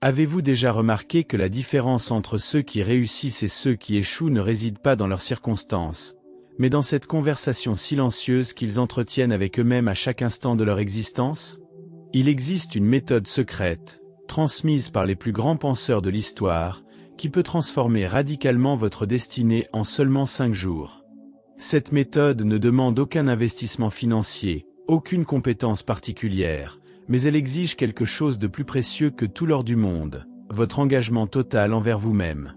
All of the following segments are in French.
Avez-vous déjà remarqué que la différence entre ceux qui réussissent et ceux qui échouent ne réside pas dans leurs circonstances, mais dans cette conversation silencieuse qu'ils entretiennent avec eux-mêmes à chaque instant de leur existence? Il existe une méthode secrète, transmise par les plus grands penseurs de l'histoire, qui peut transformer radicalement votre destinée en seulement 5 jours. Cette méthode ne demande aucun investissement financier, aucune compétence particulière, mais elle exige quelque chose de plus précieux que tout l'or du monde, votre engagement total envers vous-même.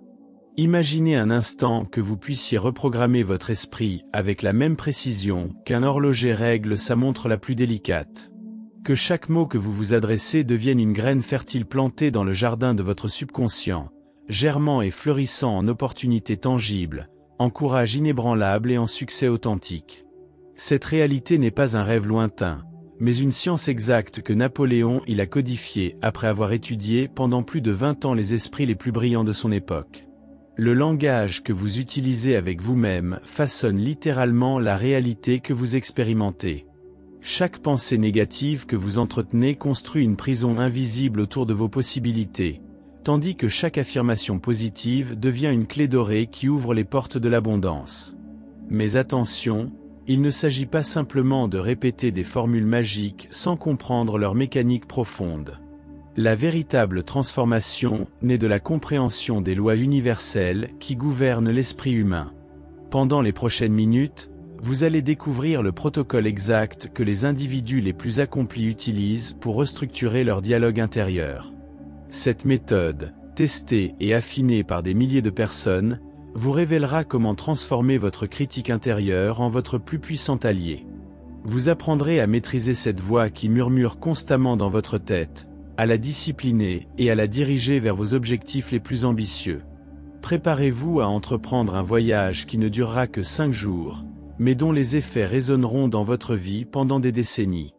Imaginez un instant que vous puissiez reprogrammer votre esprit avec la même précision qu'un horloger règle sa montre la plus délicate. Que chaque mot que vous vous adressez devienne une graine fertile plantée dans le jardin de votre subconscient, germant et fleurissant en opportunités tangibles, en courage inébranlable et en succès authentique. Cette réalité n'est pas un rêve lointain, mais une science exacte que Napoléon a codifiée après avoir étudié pendant plus de 20 ans les esprits les plus brillants de son époque. Le langage que vous utilisez avec vous-même façonne littéralement la réalité que vous expérimentez. Chaque pensée négative que vous entretenez construit une prison invisible autour de vos possibilités, tandis que chaque affirmation positive devient une clé dorée qui ouvre les portes de l'abondance. Mais attention, il ne s'agit pas simplement de répéter des formules magiques sans comprendre leur mécanique profonde. La véritable transformation naît de la compréhension des lois universelles qui gouvernent l'esprit humain. Pendant les prochaines minutes, vous allez découvrir le protocole exact que les individus les plus accomplis utilisent pour restructurer leur dialogue intérieur. Cette méthode, testée et affinée par des milliers de personnes, vous révélera comment transformer votre critique intérieure en votre plus puissant allié. Vous apprendrez à maîtriser cette voix qui murmure constamment dans votre tête, à la discipliner et à la diriger vers vos objectifs les plus ambitieux. Préparez-vous à entreprendre un voyage qui ne durera que 5 jours, mais dont les effets résonneront dans votre vie pendant des décennies.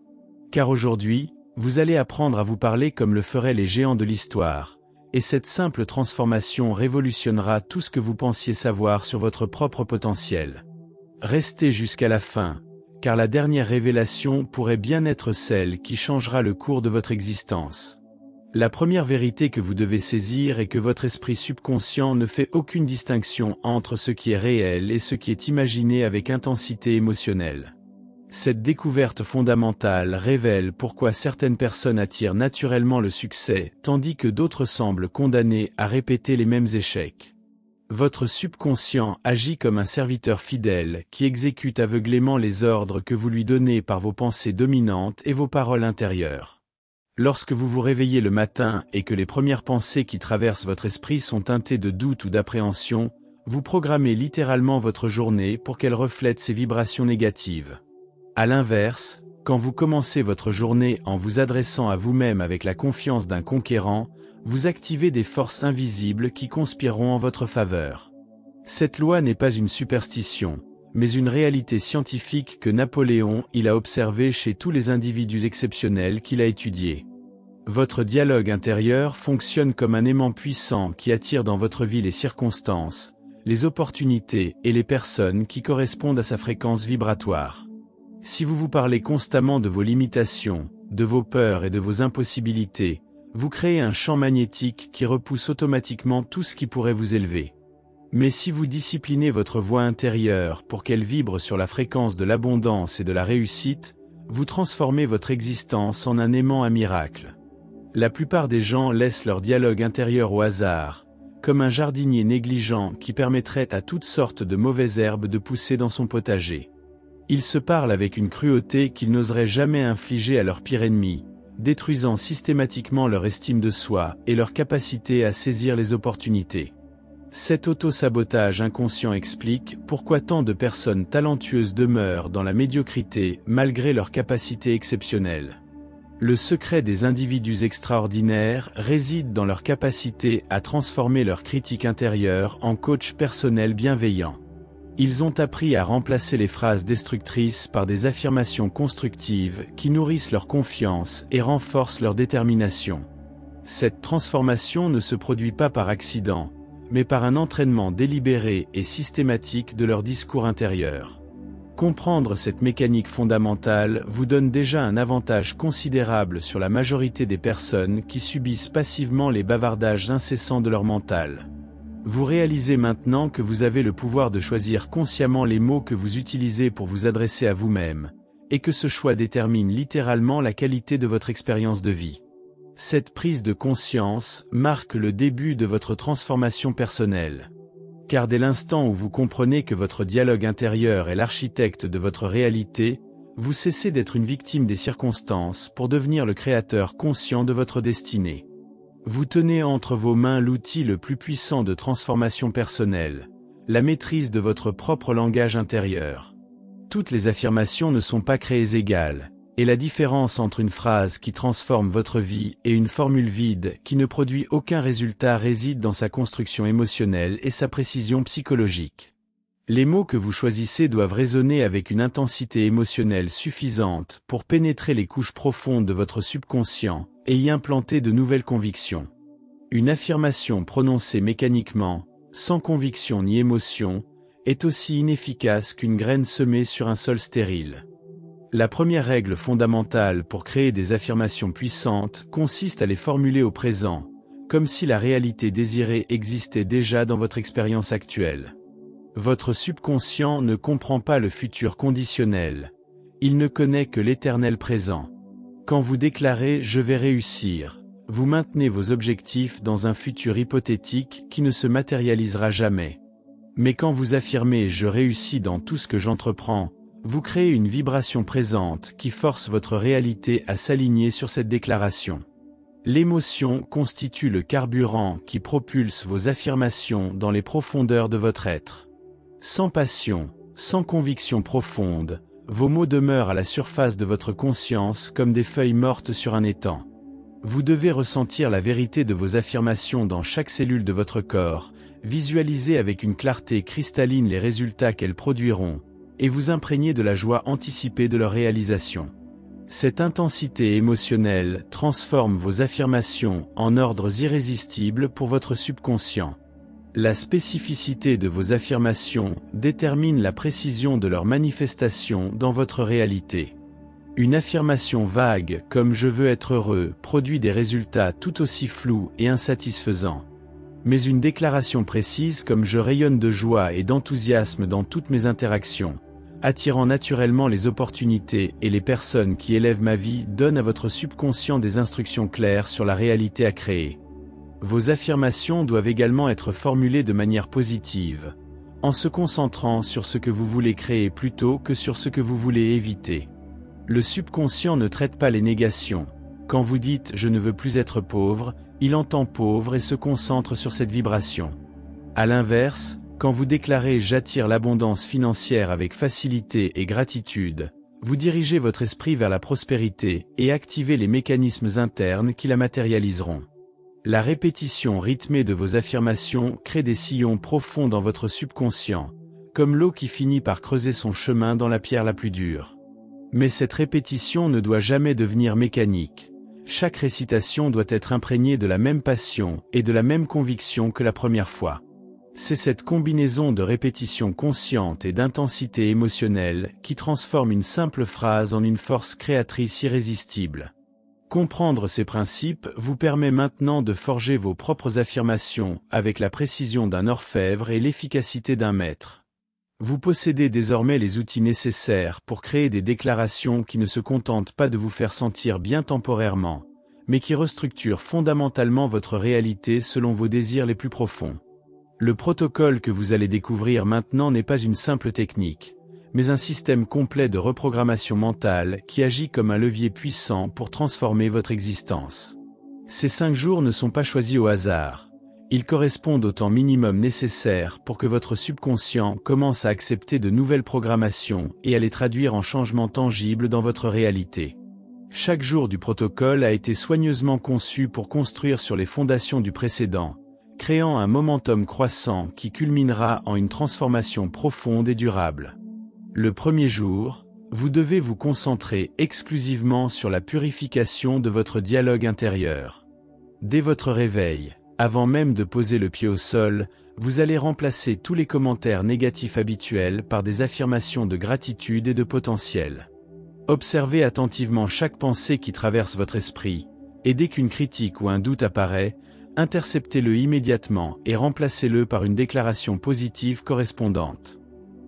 Car aujourd'hui, vous allez apprendre à vous parler comme le feraient les géants de l'histoire, et cette simple transformation révolutionnera tout ce que vous pensiez savoir sur votre propre potentiel. Restez jusqu'à la fin, car la dernière révélation pourrait bien être celle qui changera le cours de votre existence. La première vérité que vous devez saisir est que votre esprit subconscient ne fait aucune distinction entre ce qui est réel et ce qui est imaginé avec intensité émotionnelle. Cette découverte fondamentale révèle pourquoi certaines personnes attirent naturellement le succès, tandis que d'autres semblent condamnées à répéter les mêmes échecs. Votre subconscient agit comme un serviteur fidèle qui exécute aveuglément les ordres que vous lui donnez par vos pensées dominantes et vos paroles intérieures. Lorsque vous vous réveillez le matin et que les premières pensées qui traversent votre esprit sont teintées de doute ou d'appréhension, vous programmez littéralement votre journée pour qu'elle reflète ces vibrations négatives. À l'inverse, quand vous commencez votre journée en vous adressant à vous-même avec la confiance d'un conquérant, vous activez des forces invisibles qui conspireront en votre faveur. Cette loi n'est pas une superstition, mais une réalité scientifique que Napoléon a observée chez tous les individus exceptionnels qu'il a étudiés. Votre dialogue intérieur fonctionne comme un aimant puissant qui attire dans votre vie les circonstances, les opportunités et les personnes qui correspondent à sa fréquence vibratoire. Si vous vous parlez constamment de vos limitations, de vos peurs et de vos impossibilités, vous créez un champ magnétique qui repousse automatiquement tout ce qui pourrait vous élever. Mais si vous disciplinez votre voix intérieure pour qu'elle vibre sur la fréquence de l'abondance et de la réussite, vous transformez votre existence en un aimant à miracle. La plupart des gens laissent leur dialogue intérieur au hasard, comme un jardinier négligent qui permettrait à toutes sortes de mauvaises herbes de pousser dans son potager. Ils se parlent avec une cruauté qu'ils n'oseraient jamais infliger à leur pire ennemi, détruisant systématiquement leur estime de soi et leur capacité à saisir les opportunités. Cet auto-sabotage inconscient explique pourquoi tant de personnes talentueuses demeurent dans la médiocrité malgré leurs capacités exceptionnelles. Le secret des individus extraordinaires réside dans leur capacité à transformer leur critique intérieure en coach personnel bienveillant. Ils ont appris à remplacer les phrases destructrices par des affirmations constructives qui nourrissent leur confiance et renforcent leur détermination. Cette transformation ne se produit pas par accident, mais par un entraînement délibéré et systématique de leur discours intérieur. Comprendre cette mécanique fondamentale vous donne déjà un avantage considérable sur la majorité des personnes qui subissent passivement les bavardages incessants de leur mental. Vous réalisez maintenant que vous avez le pouvoir de choisir consciemment les mots que vous utilisez pour vous adresser à vous-même, et que ce choix détermine littéralement la qualité de votre expérience de vie. Cette prise de conscience marque le début de votre transformation personnelle. Car dès l'instant où vous comprenez que votre dialogue intérieur est l'architecte de votre réalité, vous cessez d'être une victime des circonstances pour devenir le créateur conscient de votre destinée. Vous tenez entre vos mains l'outil le plus puissant de transformation personnelle, la maîtrise de votre propre langage intérieur. Toutes les affirmations ne sont pas créées égales, et la différence entre une phrase qui transforme votre vie et une formule vide qui ne produit aucun résultat réside dans sa construction émotionnelle et sa précision psychologique. Les mots que vous choisissez doivent résonner avec une intensité émotionnelle suffisante pour pénétrer les couches profondes de votre subconscient et y implanter de nouvelles convictions. Une affirmation prononcée mécaniquement, sans conviction ni émotion, est aussi inefficace qu'une graine semée sur un sol stérile. La première règle fondamentale pour créer des affirmations puissantes consiste à les formuler au présent, comme si la réalité désirée existait déjà dans votre expérience actuelle. Votre subconscient ne comprend pas le futur conditionnel, il ne connaît que l'éternel présent. Quand vous déclarez « je vais réussir », vous maintenez vos objectifs dans un futur hypothétique qui ne se matérialisera jamais. Mais quand vous affirmez « je réussis dans tout ce que j'entreprends », vous créez une vibration présente qui force votre réalité à s'aligner sur cette déclaration. L'émotion constitue le carburant qui propulse vos affirmations dans les profondeurs de votre être. Sans passion, sans conviction profonde, vos mots demeurent à la surface de votre conscience comme des feuilles mortes sur un étang. Vous devez ressentir la vérité de vos affirmations dans chaque cellule de votre corps, visualiser avec une clarté cristalline les résultats qu'elles produiront, et vous imprégner de la joie anticipée de leur réalisation. Cette intensité émotionnelle transforme vos affirmations en ordres irrésistibles pour votre subconscient. La spécificité de vos affirmations détermine la précision de leur manifestation dans votre réalité. Une affirmation vague comme « je veux être heureux » produit des résultats tout aussi flous et insatisfaisants. Mais une déclaration précise comme « je rayonne de joie et d'enthousiasme dans toutes mes interactions », attirant naturellement les opportunités et les personnes qui élèvent ma vie donne à votre subconscient des instructions claires sur la réalité à créer. Vos affirmations doivent également être formulées de manière positive, en se concentrant sur ce que vous voulez créer plutôt que sur ce que vous voulez éviter. Le subconscient ne traite pas les négations. Quand vous dites « je ne veux plus être pauvre », il entend pauvre et se concentre sur cette vibration. À l'inverse, quand vous déclarez « j'attire l'abondance financière avec facilité et gratitude », vous dirigez votre esprit vers la prospérité et activez les mécanismes internes qui la matérialiseront. La répétition rythmée de vos affirmations crée des sillons profonds dans votre subconscient, comme l'eau qui finit par creuser son chemin dans la pierre la plus dure. Mais cette répétition ne doit jamais devenir mécanique. Chaque récitation doit être imprégnée de la même passion et de la même conviction que la première fois. C'est cette combinaison de répétition consciente et d'intensité émotionnelle qui transforme une simple phrase en une force créatrice irrésistible. Comprendre ces principes vous permet maintenant de forger vos propres affirmations avec la précision d'un orfèvre et l'efficacité d'un maître. Vous possédez désormais les outils nécessaires pour créer des déclarations qui ne se contentent pas de vous faire sentir bien temporairement, mais qui restructurent fondamentalement votre réalité selon vos désirs les plus profonds. Le protocole que vous allez découvrir maintenant n'est pas une simple technique, mais un système complet de reprogrammation mentale qui agit comme un levier puissant pour transformer votre existence. Ces 5 jours ne sont pas choisis au hasard. Ils correspondent au temps minimum nécessaire pour que votre subconscient commence à accepter de nouvelles programmations et à les traduire en changements tangibles dans votre réalité. Chaque jour du protocole a été soigneusement conçu pour construire sur les fondations du précédent, créant un momentum croissant qui culminera en une transformation profonde et durable. Le premier jour, vous devez vous concentrer exclusivement sur la purification de votre dialogue intérieur. Dès votre réveil, Avant même de poser le pied au sol, vous allez remplacer tous les commentaires négatifs habituels par des affirmations de gratitude et de potentiel. Observez attentivement chaque pensée qui traverse votre esprit, et dès qu'une critique ou un doute apparaît, interceptez-le immédiatement et remplacez-le par une déclaration positive correspondante.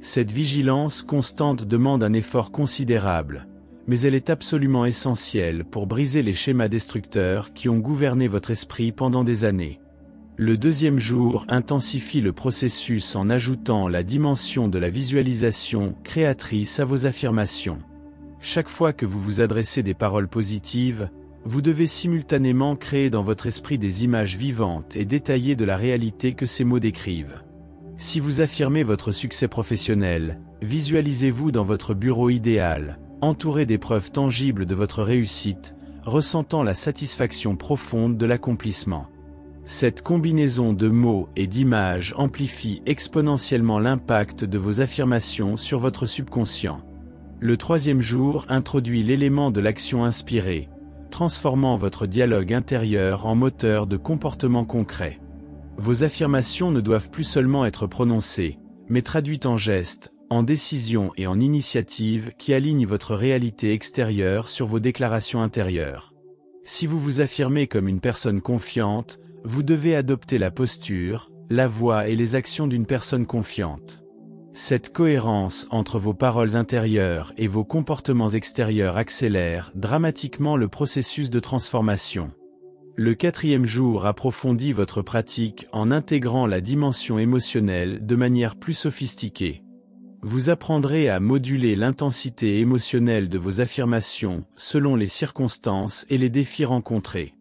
Cette vigilance constante demande un effort considérable, mais elle est absolument essentielle pour briser les schémas destructeurs qui ont gouverné votre esprit pendant des années. Le deuxième jour intensifie le processus en ajoutant la dimension de la visualisation créatrice à vos affirmations. Chaque fois que vous vous adressez des paroles positives, vous devez simultanément créer dans votre esprit des images vivantes et détaillées de la réalité que ces mots décrivent. Si vous affirmez votre succès professionnel, visualisez-vous dans votre bureau idéal, entouré des preuves tangibles de votre réussite, ressentant la satisfaction profonde de l'accomplissement. Cette combinaison de mots et d'images amplifie exponentiellement l'impact de vos affirmations sur votre subconscient. Le troisième jour introduit l'élément de l'action inspirée, transformant votre dialogue intérieur en moteur de comportement concret. Vos affirmations ne doivent plus seulement être prononcées, mais traduites en gestes, en décisions et en initiatives qui alignent votre réalité extérieure sur vos déclarations intérieures. Si vous vous affirmez comme une personne confiante, vous devez adopter la posture, la voix et les actions d'une personne confiante. Cette cohérence entre vos paroles intérieures et vos comportements extérieurs accélère dramatiquement le processus de transformation. Le quatrième jour approfondit votre pratique en intégrant la dimension émotionnelle de manière plus sophistiquée. Vous apprendrez à moduler l'intensité émotionnelle de vos affirmations selon les circonstances et les défis rencontrés.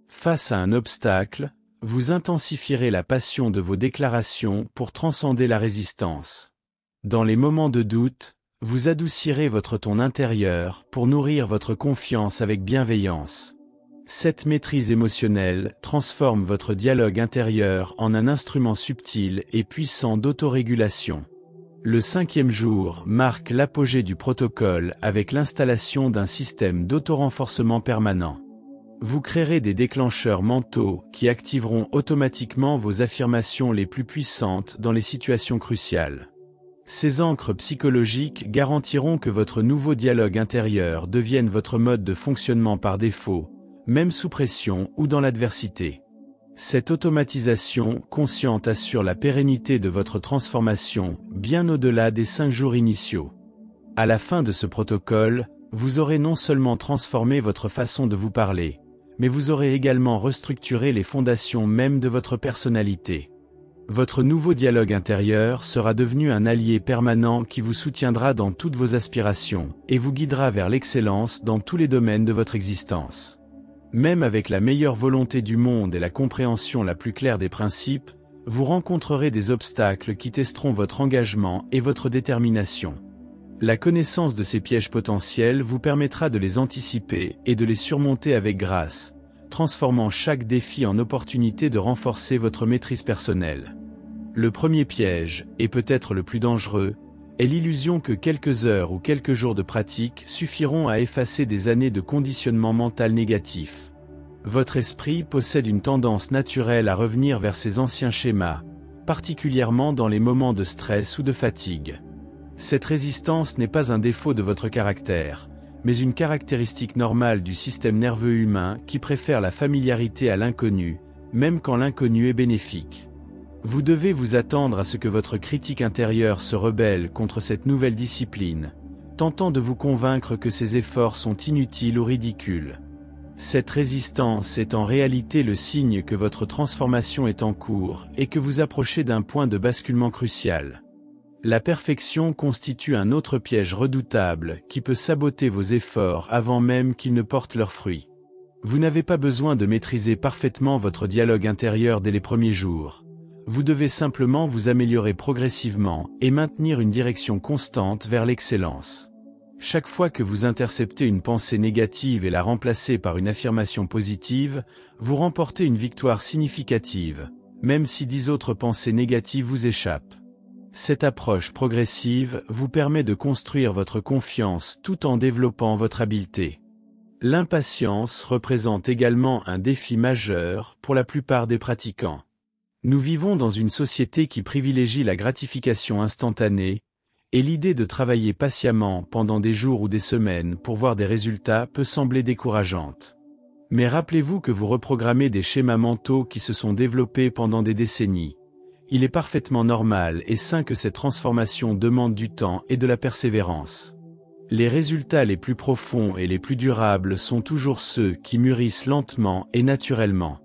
Face à un obstacle, vous intensifierez la passion de vos déclarations pour transcender la résistance. Dans les moments de doute, vous adoucirez votre ton intérieur pour nourrir votre confiance avec bienveillance. Cette maîtrise émotionnelle transforme votre dialogue intérieur en un instrument subtil et puissant d'autorégulation. Le cinquième jour marque l'apogée du protocole avec l'installation d'un système d'autorenforcement permanent. Vous créerez des déclencheurs mentaux qui activeront automatiquement vos affirmations les plus puissantes dans les situations cruciales. Ces ancres psychologiques garantiront que votre nouveau dialogue intérieur devienne votre mode de fonctionnement par défaut, même sous pression ou dans l'adversité. Cette automatisation consciente assure la pérennité de votre transformation, bien au-delà des 5 jours initiaux. À la fin de ce protocole, vous aurez non seulement transformé votre façon de vous parler, mais vous aurez également restructuré les fondations mêmes de votre personnalité. Votre nouveau dialogue intérieur sera devenu un allié permanent qui vous soutiendra dans toutes vos aspirations et vous guidera vers l'excellence dans tous les domaines de votre existence. Même avec la meilleure volonté du monde et la compréhension la plus claire des principes, vous rencontrerez des obstacles qui testeront votre engagement et votre détermination. La connaissance de ces pièges potentiels vous permettra de les anticiper et de les surmonter avec grâce, transformant chaque défi en opportunité de renforcer votre maîtrise personnelle. Le premier piège, et peut-être le plus dangereux, est l'illusion que quelques heures ou quelques jours de pratique suffiront à effacer des années de conditionnement mental négatif. Votre esprit possède une tendance naturelle à revenir vers ses anciens schémas, particulièrement dans les moments de stress ou de fatigue. Cette résistance n'est pas un défaut de votre caractère, mais une caractéristique normale du système nerveux humain qui préfère la familiarité à l'inconnu, même quand l'inconnu est bénéfique. Vous devez vous attendre à ce que votre critique intérieure se rebelle contre cette nouvelle discipline, tentant de vous convaincre que ces efforts sont inutiles ou ridicules. Cette résistance est en réalité le signe que votre transformation est en cours et que vous approchez d'un point de basculement crucial. La perfection constitue un autre piège redoutable qui peut saboter vos efforts avant même qu'ils ne portent leurs fruits. Vous n'avez pas besoin de maîtriser parfaitement votre dialogue intérieur dès les premiers jours. Vous devez simplement vous améliorer progressivement et maintenir une direction constante vers l'excellence. Chaque fois que vous interceptez une pensée négative et la remplacez par une affirmation positive, vous remportez une victoire significative, même si 10 autres pensées négatives vous échappent. Cette approche progressive vous permet de construire votre confiance tout en développant votre habileté. L'impatience représente également un défi majeur pour la plupart des pratiquants. Nous vivons dans une société qui privilégie la gratification instantanée, et l'idée de travailler patiemment pendant des jours ou des semaines pour voir des résultats peut sembler décourageante. Mais rappelez-vous que vous reprogrammez des schémas mentaux qui se sont développés pendant des décennies. Il est parfaitement normal et sain que cette transformation demande du temps et de la persévérance. Les résultats les plus profonds et les plus durables sont toujours ceux qui mûrissent lentement et naturellement.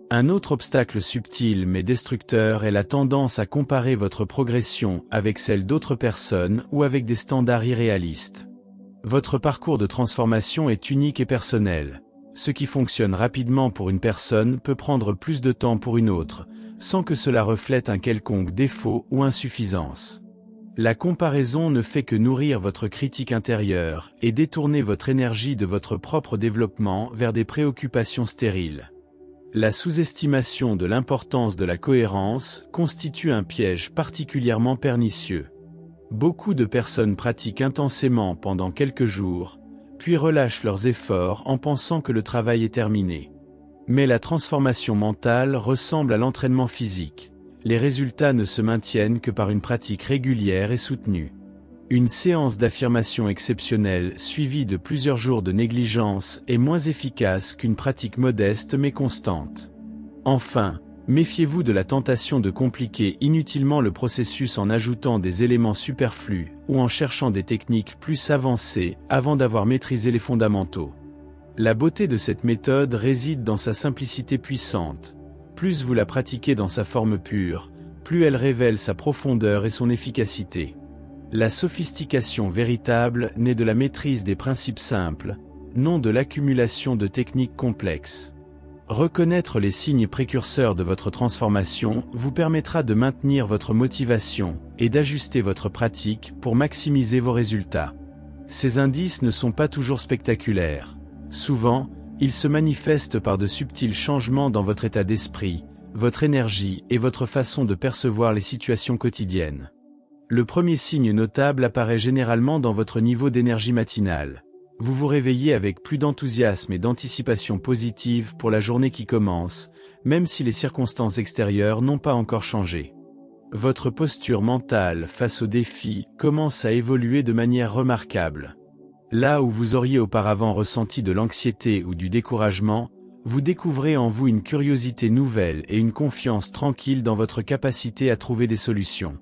Un autre obstacle subtil mais destructeur est la tendance à comparer votre progression avec celle d'autres personnes ou avec des standards irréalistes. Votre parcours de transformation est unique et personnel. Ce qui fonctionne rapidement pour une personne peut prendre plus de temps pour une autre, sans que cela reflète un quelconque défaut ou insuffisance. La comparaison ne fait que nourrir votre critique intérieure et détourner votre énergie de votre propre développement vers des préoccupations stériles. La sous-estimation de l'importance de la cohérence constitue un piège particulièrement pernicieux. Beaucoup de personnes pratiquent intensément pendant quelques jours, puis relâchent leurs efforts en pensant que le travail est terminé. Mais la transformation mentale ressemble à l'entraînement physique. Les résultats ne se maintiennent que par une pratique régulière et soutenue. Une séance d'affirmation exceptionnelle suivie de plusieurs jours de négligence est moins efficace qu'une pratique modeste mais constante. Enfin, méfiez-vous de la tentation de compliquer inutilement le processus en ajoutant des éléments superflus ou en cherchant des techniques plus avancées avant d'avoir maîtrisé les fondamentaux. La beauté de cette méthode réside dans sa simplicité puissante. Plus vous la pratiquez dans sa forme pure, plus elle révèle sa profondeur et son efficacité. La sophistication véritable naît de la maîtrise des principes simples, non de l'accumulation de techniques complexes. Reconnaître les signes précurseurs de votre transformation vous permettra de maintenir votre motivation et d'ajuster votre pratique pour maximiser vos résultats. Ces indices ne sont pas toujours spectaculaires. Souvent, ils se manifestent par de subtils changements dans votre état d'esprit, votre énergie et votre façon de percevoir les situations quotidiennes. Le premier signe notable apparaît généralement dans votre niveau d'énergie matinale. Vous vous réveillez avec plus d'enthousiasme et d'anticipation positive pour la journée qui commence, même si les circonstances extérieures n'ont pas encore changé. Votre posture mentale face aux défis commence à évoluer de manière remarquable. Là où vous auriez auparavant ressenti de l'anxiété ou du découragement, vous découvrez en vous une curiosité nouvelle et une confiance tranquille dans votre capacité à trouver des solutions.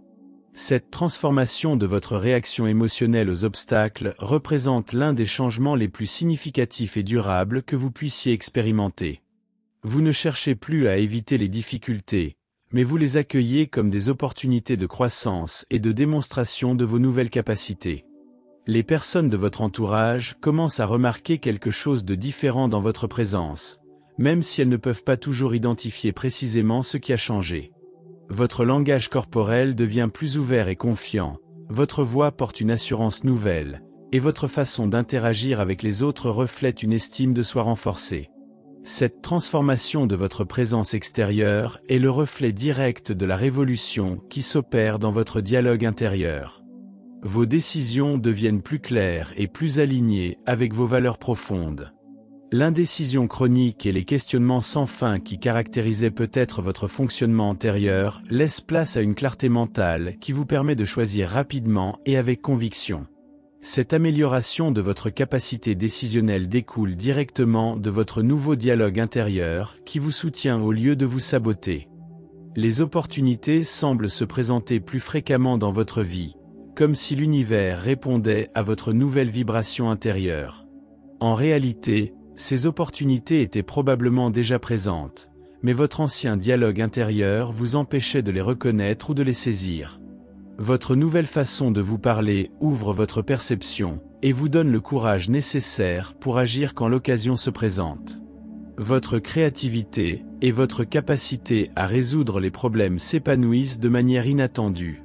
Cette transformation de votre réaction émotionnelle aux obstacles représente l'un des changements les plus significatifs et durables que vous puissiez expérimenter. Vous ne cherchez plus à éviter les difficultés, mais vous les accueillez comme des opportunités de croissance et de démonstration de vos nouvelles capacités. Les personnes de votre entourage commencent à remarquer quelque chose de différent dans votre présence, même si elles ne peuvent pas toujours identifier précisément ce qui a changé. Votre langage corporel devient plus ouvert et confiant, votre voix porte une assurance nouvelle, et votre façon d'interagir avec les autres reflète une estime de soi renforcée. Cette transformation de votre présence extérieure est le reflet direct de la révolution qui s'opère dans votre dialogue intérieur. Vos décisions deviennent plus claires et plus alignées avec vos valeurs profondes. L'indécision chronique et les questionnements sans fin qui caractérisaient peut-être votre fonctionnement antérieur laissent place à une clarté mentale qui vous permet de choisir rapidement et avec conviction. Cette amélioration de votre capacité décisionnelle découle directement de votre nouveau dialogue intérieur qui vous soutient au lieu de vous saboter. Les opportunités semblent se présenter plus fréquemment dans votre vie, comme si l'univers répondait à votre nouvelle vibration intérieure. En réalité, ces opportunités étaient probablement déjà présentes, mais votre ancien dialogue intérieur vous empêchait de les reconnaître ou de les saisir. Votre nouvelle façon de vous parler ouvre votre perception et vous donne le courage nécessaire pour agir quand l'occasion se présente. Votre créativité et votre capacité à résoudre les problèmes s'épanouissent de manière inattendue.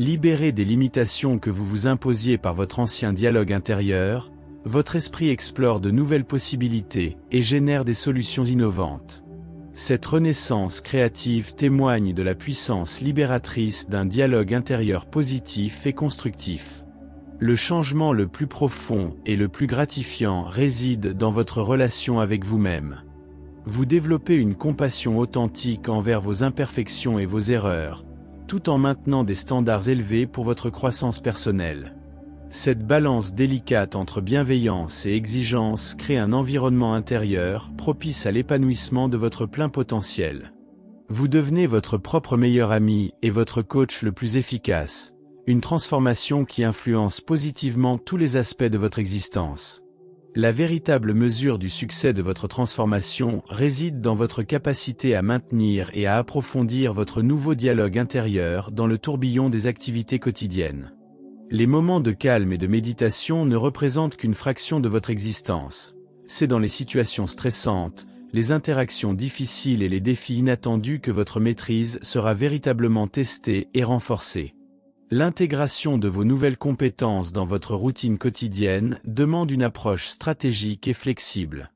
Libéré des limitations que vous vous imposiez par votre ancien dialogue intérieur, votre esprit explore de nouvelles possibilités et génère des solutions innovantes. Cette renaissance créative témoigne de la puissance libératrice d'un dialogue intérieur positif et constructif. Le changement le plus profond et le plus gratifiant réside dans votre relation avec vous-même. Vous développez une compassion authentique envers vos imperfections et vos erreurs, tout en maintenant des standards élevés pour votre croissance personnelle. Cette balance délicate entre bienveillance et exigence crée un environnement intérieur propice à l'épanouissement de votre plein potentiel. Vous devenez votre propre meilleur ami et votre coach le plus efficace, une transformation qui influence positivement tous les aspects de votre existence. La véritable mesure du succès de votre transformation réside dans votre capacité à maintenir et à approfondir votre nouveau dialogue intérieur dans le tourbillon des activités quotidiennes. Les moments de calme et de méditation ne représentent qu'une fraction de votre existence. C'est dans les situations stressantes, les interactions difficiles et les défis inattendus que votre maîtrise sera véritablement testée et renforcée. L'intégration de vos nouvelles compétences dans votre routine quotidienne demande une approche stratégique et flexible.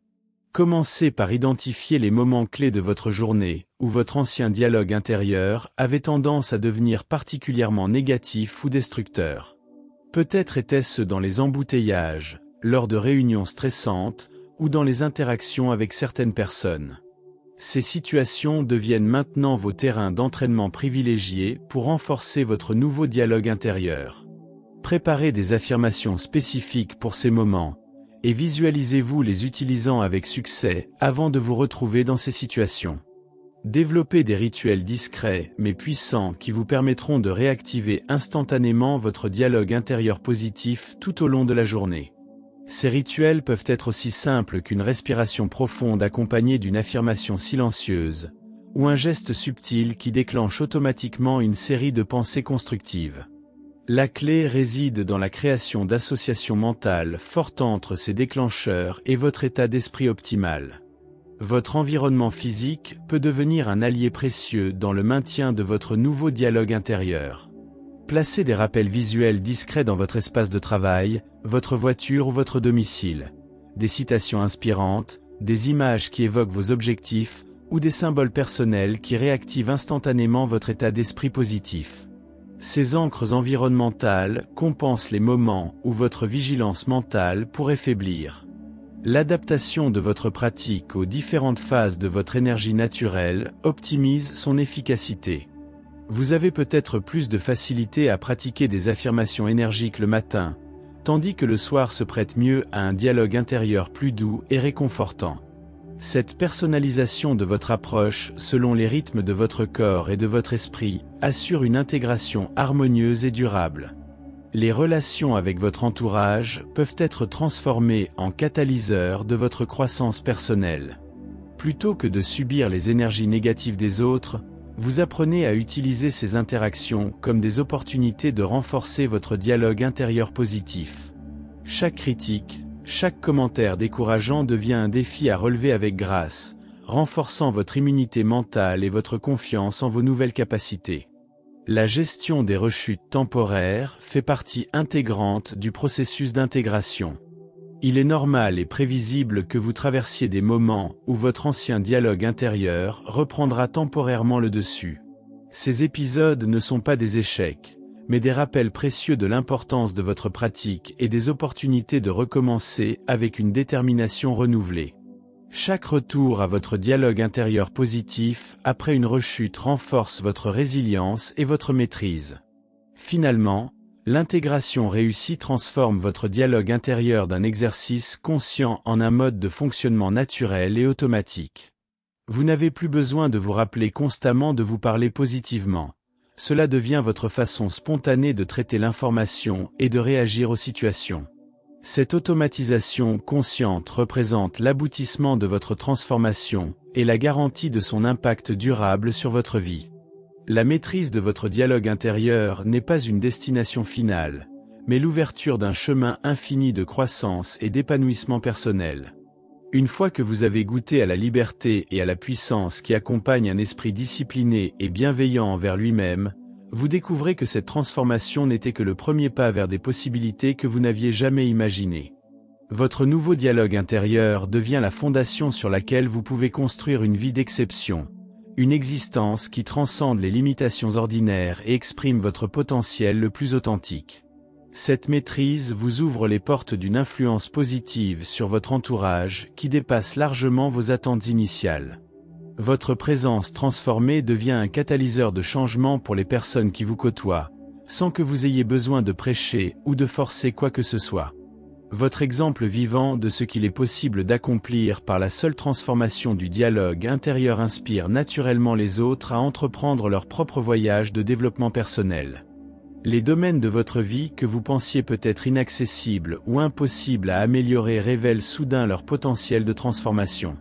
Commencez par identifier les moments clés de votre journée, où votre ancien dialogue intérieur avait tendance à devenir particulièrement négatif ou destructeur. Peut-être était-ce dans les embouteillages, lors de réunions stressantes, ou dans les interactions avec certaines personnes. Ces situations deviennent maintenant vos terrains d'entraînement privilégiés pour renforcer votre nouveau dialogue intérieur. Préparez des affirmations spécifiques pour ces moments, et visualisez-vous les utilisant avec succès avant de vous retrouver dans ces situations. Développez des rituels discrets mais puissants qui vous permettront de réactiver instantanément votre dialogue intérieur positif tout au long de la journée. Ces rituels peuvent être aussi simples qu'une respiration profonde accompagnée d'une affirmation silencieuse, ou un geste subtil qui déclenche automatiquement une série de pensées constructives. La clé réside dans la création d'associations mentales fortes entre ces déclencheurs et votre état d'esprit optimal. Votre environnement physique peut devenir un allié précieux dans le maintien de votre nouveau dialogue intérieur. Placez des rappels visuels discrets dans votre espace de travail, votre voiture ou votre domicile. Des citations inspirantes, des images qui évoquent vos objectifs, ou des symboles personnels qui réactivent instantanément votre état d'esprit positif. Ces ancres environnementales compensent les moments où votre vigilance mentale pourrait faiblir. L'adaptation de votre pratique aux différentes phases de votre énergie naturelle optimise son efficacité. Vous avez peut-être plus de facilité à pratiquer des affirmations énergiques le matin, tandis que le soir se prête mieux à un dialogue intérieur plus doux et réconfortant. Cette personnalisation de votre approche selon les rythmes de votre corps et de votre esprit assure une intégration harmonieuse et durable. Les relations avec votre entourage peuvent être transformées en catalyseurs de votre croissance personnelle. Plutôt que de subir les énergies négatives des autres, vous apprenez à utiliser ces interactions comme des opportunités de renforcer votre dialogue intérieur positif. Chaque critique, chaque commentaire décourageant devient un défi à relever avec grâce, renforçant votre immunité mentale et votre confiance en vos nouvelles capacités. La gestion des rechutes temporaires fait partie intégrante du processus d'intégration. Il est normal et prévisible que vous traversiez des moments où votre ancien dialogue intérieur reprendra temporairement le dessus. Ces épisodes ne sont pas des échecs, mais des rappels précieux de l'importance de votre pratique et des opportunités de recommencer avec une détermination renouvelée. Chaque retour à votre dialogue intérieur positif après une rechute renforce votre résilience et votre maîtrise. Finalement, l'intégration réussie transforme votre dialogue intérieur d'un exercice conscient en un mode de fonctionnement naturel et automatique. Vous n'avez plus besoin de vous rappeler constamment de vous parler positivement. Cela devient votre façon spontanée de traiter l'information et de réagir aux situations. Cette automatisation consciente représente l'aboutissement de votre transformation et la garantie de son impact durable sur votre vie. La maîtrise de votre dialogue intérieur n'est pas une destination finale, mais l'ouverture d'un chemin infini de croissance et d'épanouissement personnel. Une fois que vous avez goûté à la liberté et à la puissance qui accompagnent un esprit discipliné et bienveillant envers lui-même, vous découvrez que cette transformation n'était que le premier pas vers des possibilités que vous n'aviez jamais imaginées. Votre nouveau dialogue intérieur devient la fondation sur laquelle vous pouvez construire une vie d'exception, une existence qui transcende les limitations ordinaires et exprime votre potentiel le plus authentique. Cette maîtrise vous ouvre les portes d'une influence positive sur votre entourage qui dépasse largement vos attentes initiales. Votre présence transformée devient un catalyseur de changement pour les personnes qui vous côtoient, sans que vous ayez besoin de prêcher ou de forcer quoi que ce soit. Votre exemple vivant de ce qu'il est possible d'accomplir par la seule transformation du dialogue intérieur inspire naturellement les autres à entreprendre leur propre voyage de développement personnel. Les domaines de votre vie que vous pensiez peut-être inaccessibles ou impossibles à améliorer révèlent soudain leur potentiel de transformation.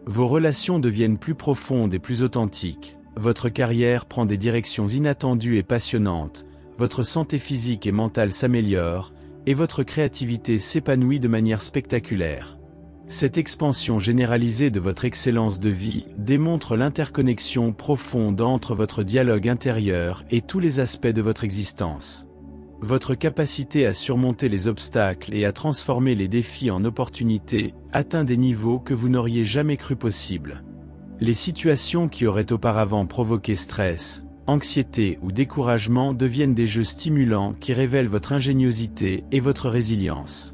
Vos relations deviennent plus profondes et plus authentiques, votre carrière prend des directions inattendues et passionnantes, votre santé physique et mentale s'améliore, et votre créativité s'épanouit de manière spectaculaire. Cette expansion généralisée de votre excellence de vie démontre l'interconnexion profonde entre votre dialogue intérieur et tous les aspects de votre existence. Votre capacité à surmonter les obstacles et à transformer les défis en opportunités atteint des niveaux que vous n'auriez jamais cru possibles. Les situations qui auraient auparavant provoqué stress, anxiété ou découragement deviennent des jeux stimulants qui révèlent votre ingéniosité et votre résilience.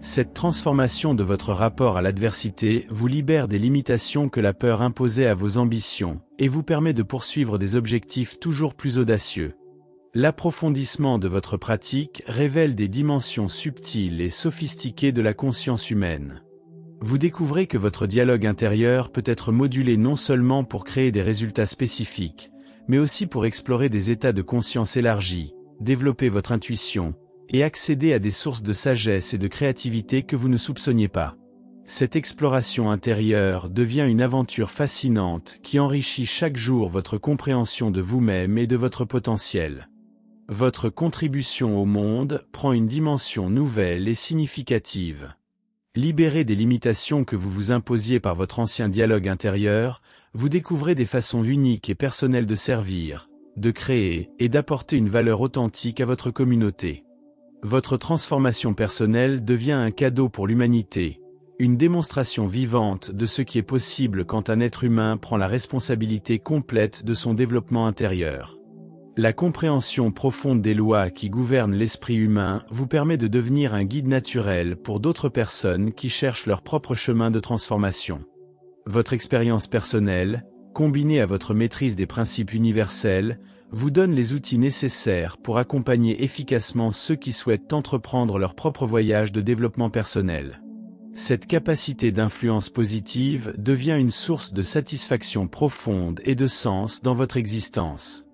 Cette transformation de votre rapport à l'adversité vous libère des limitations que la peur imposait à vos ambitions et vous permet de poursuivre des objectifs toujours plus audacieux. L'approfondissement de votre pratique révèle des dimensions subtiles et sophistiquées de la conscience humaine. Vous découvrez que votre dialogue intérieur peut être modulé non seulement pour créer des résultats spécifiques, mais aussi pour explorer des états de conscience élargis, développer votre intuition, et accéder à des sources de sagesse et de créativité que vous ne soupçonniez pas. Cette exploration intérieure devient une aventure fascinante qui enrichit chaque jour votre compréhension de vous-même et de votre potentiel. Votre contribution au monde prend une dimension nouvelle et significative. Libéré des limitations que vous vous imposiez par votre ancien dialogue intérieur, vous découvrez des façons uniques et personnelles de servir, de créer et d'apporter une valeur authentique à votre communauté. Votre transformation personnelle devient un cadeau pour l'humanité, une démonstration vivante de ce qui est possible quand un être humain prend la responsabilité complète de son développement intérieur. La compréhension profonde des lois qui gouvernent l'esprit humain vous permet de devenir un guide naturel pour d'autres personnes qui cherchent leur propre chemin de transformation. Votre expérience personnelle, combinée à votre maîtrise des principes universels, vous donne les outils nécessaires pour accompagner efficacement ceux qui souhaitent entreprendre leur propre voyage de développement personnel. Cette capacité d'influence positive devient une source de satisfaction profonde et de sens dans votre existence.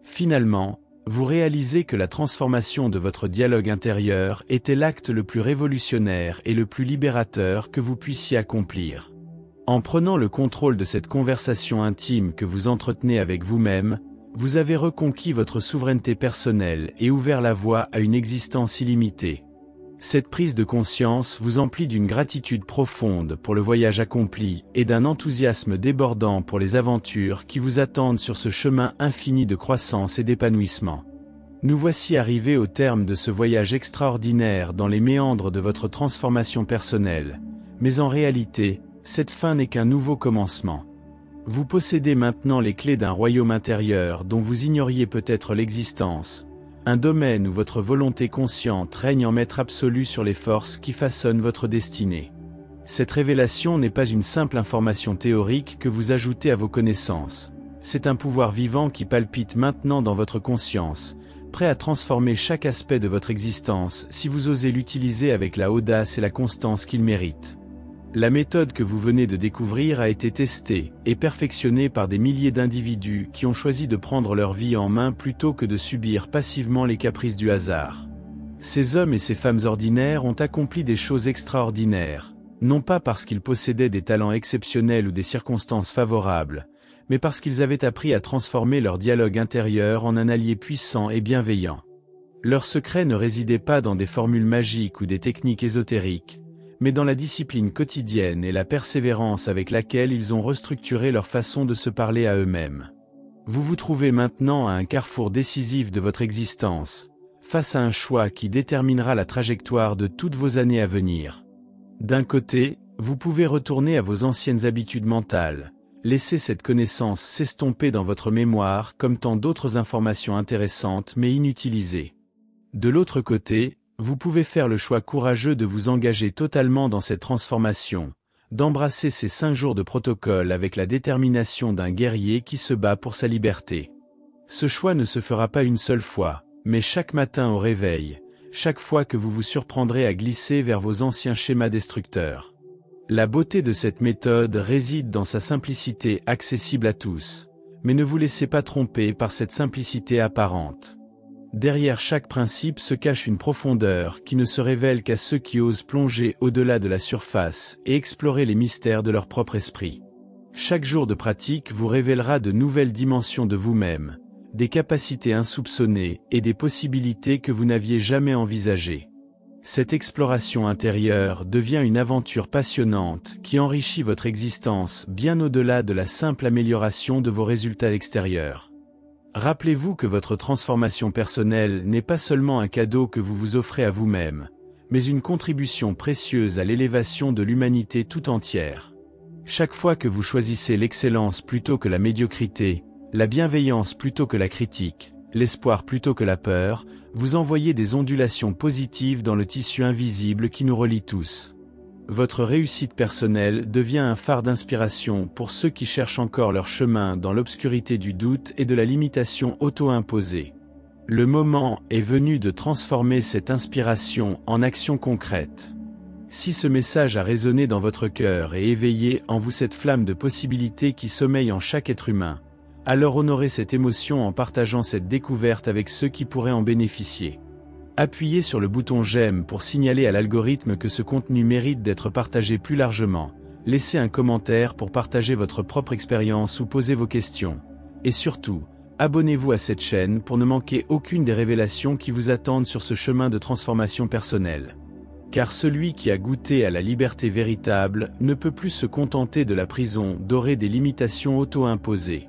Finalement, vous réalisez que la transformation de votre dialogue intérieur était l'acte le plus révolutionnaire et le plus libérateur que vous puissiez accomplir. En prenant le contrôle de cette conversation intime que vous entretenez avec vous-même, vous avez reconquis votre souveraineté personnelle et ouvert la voie à une existence illimitée. Cette prise de conscience vous emplit d'une gratitude profonde pour le voyage accompli et d'un enthousiasme débordant pour les aventures qui vous attendent sur ce chemin infini de croissance et d'épanouissement. Nous voici arrivés au terme de ce voyage extraordinaire dans les méandres de votre transformation personnelle, mais en réalité, cette fin n'est qu'un nouveau commencement. Vous possédez maintenant les clés d'un royaume intérieur dont vous ignoriez peut-être l'existence, un domaine où votre volonté consciente règne en maître absolu sur les forces qui façonnent votre destinée. Cette révélation n'est pas une simple information théorique que vous ajoutez à vos connaissances, c'est un pouvoir vivant qui palpite maintenant dans votre conscience, prêt à transformer chaque aspect de votre existence si vous osez l'utiliser avec la audace et la constance qu'il mérite. La méthode que vous venez de découvrir a été testée et perfectionnée par des milliers d'individus qui ont choisi de prendre leur vie en main plutôt que de subir passivement les caprices du hasard. Ces hommes et ces femmes ordinaires ont accompli des choses extraordinaires, non pas parce qu'ils possédaient des talents exceptionnels ou des circonstances favorables, mais parce qu'ils avaient appris à transformer leur dialogue intérieur en un allié puissant et bienveillant. Leur secret ne résidait pas dans des formules magiques ou des techniques ésotériques, mais dans la discipline quotidienne et la persévérance avec laquelle ils ont restructuré leur façon de se parler à eux-mêmes. Vous vous trouvez maintenant à un carrefour décisif de votre existence, face à un choix qui déterminera la trajectoire de toutes vos années à venir. D'un côté, vous pouvez retourner à vos anciennes habitudes mentales, laisser cette connaissance s'estomper dans votre mémoire comme tant d'autres informations intéressantes mais inutilisées. De l'autre côté, vous pouvez faire le choix courageux de vous engager totalement dans cette transformation, d'embrasser ces 5 jours de protocole avec la détermination d'un guerrier qui se bat pour sa liberté. Ce choix ne se fera pas une seule fois, mais chaque matin au réveil, chaque fois que vous vous surprendrez à glisser vers vos anciens schémas destructeurs. La beauté de cette méthode réside dans sa simplicité accessible à tous, mais ne vous laissez pas tromper par cette simplicité apparente. Derrière chaque principe se cache une profondeur qui ne se révèle qu'à ceux qui osent plonger au-delà de la surface et explorer les mystères de leur propre esprit. Chaque jour de pratique vous révélera de nouvelles dimensions de vous-même, des capacités insoupçonnées et des possibilités que vous n'aviez jamais envisagées. Cette exploration intérieure devient une aventure passionnante qui enrichit votre existence bien au-delà de la simple amélioration de vos résultats extérieurs. Rappelez-vous que votre transformation personnelle n'est pas seulement un cadeau que vous vous offrez à vous-même, mais une contribution précieuse à l'élévation de l'humanité tout entière. Chaque fois que vous choisissez l'excellence plutôt que la médiocrité, la bienveillance plutôt que la critique, l'espoir plutôt que la peur, vous envoyez des ondulations positives dans le tissu invisible qui nous relie tous. Votre réussite personnelle devient un phare d'inspiration pour ceux qui cherchent encore leur chemin dans l'obscurité du doute et de la limitation auto-imposée. Le moment est venu de transformer cette inspiration en action concrète. Si ce message a résonné dans votre cœur et éveillé en vous cette flamme de possibilités qui sommeille en chaque être humain, alors honorez cette émotion en partageant cette découverte avec ceux qui pourraient en bénéficier. Appuyez sur le bouton j'aime pour signaler à l'algorithme que ce contenu mérite d'être partagé plus largement. Laissez un commentaire pour partager votre propre expérience ou poser vos questions. Et surtout, abonnez-vous à cette chaîne pour ne manquer aucune des révélations qui vous attendent sur ce chemin de transformation personnelle. Car celui qui a goûté à la liberté véritable ne peut plus se contenter de la prison dorée des limitations auto-imposées.